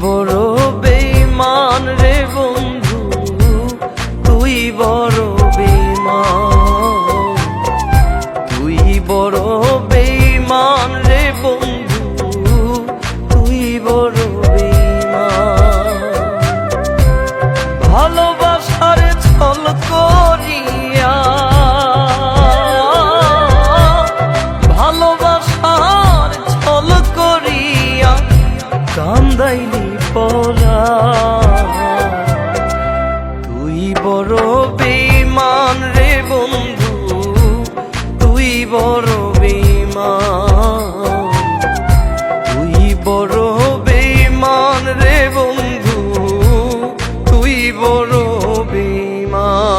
বড় বেঈমান রে বন্ধু, তুই বড় বেঈমান, তুই বড় বেঈমান রে বন্ধু, তুই বড় বেঈমান। ভালোবাসার ছল করিয়া, ভালোবাসার ছল করিয়া কান্দাইলি পরা, তুই বড় বেঈমান রে বন্ধু, তুই বড় বেঈমান, তুই বড় বেঈমান রে বন্ধু, তুই বড় বেঈমান।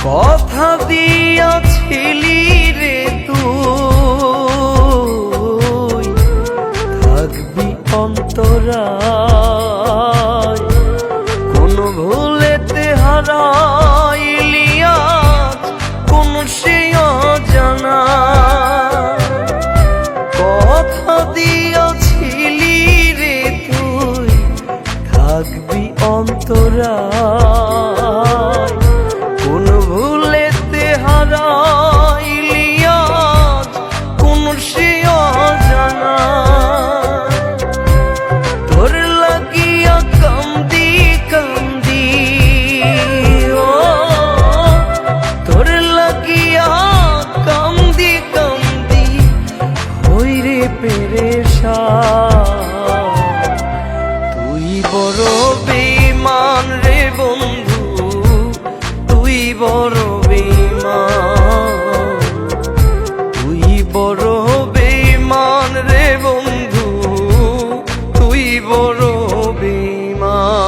কথা দিয়াছিলি রে তুই থাকবি অন্তরায়, কোন ভুলেতে হারাইলি আজ কোন সে অজানা। কথা দিয়াছিলি রে তুই থাকবি অন্তরায়, কোন ভুলেতে হারাইলি আজ কোন সে অজানা। তোর লাগিয়া কান্দি কান্দি, ও তোর লাগিয়া কান্দি কান্দি হই রে পেরেশান, তুই বড় বেঈমান রে বন্ধু, তুই বড় বেঈমান, তুই বড় বেঈমান রে বন্ধু, তুই বড় বেঈমান।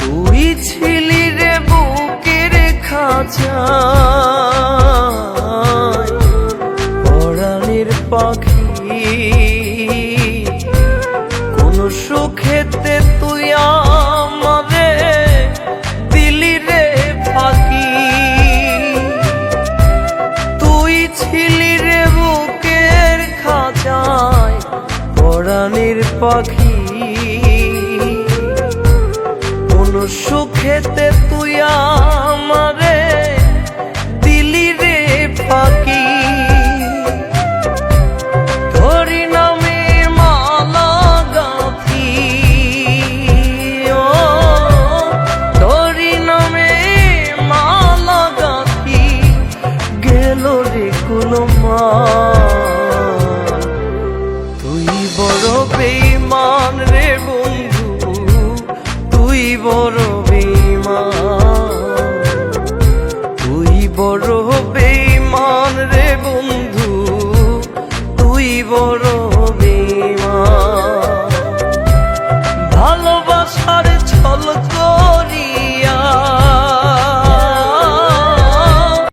তুই ছিলি রে বুকের খাঁচায় পরাণের পাখি, কোন সুখেতে তুই আমারে দিলি রে ফাঁকি। তুই ছিলি রে বুকের খাঁচায় পরাণের পাখি, কোন সুখেতে তুই আমারে দিলি রে ফাঁকি। তোরি নামে মালা গাঁথি, ও তোরি নামে মালা গাঁথি গেল রে কুলমান, তুই বড় বেঈমান রে বন্ধু, তুই বড় বেঈমান, তুই বড় বেঈমান রে বন্ধু, তুই বড়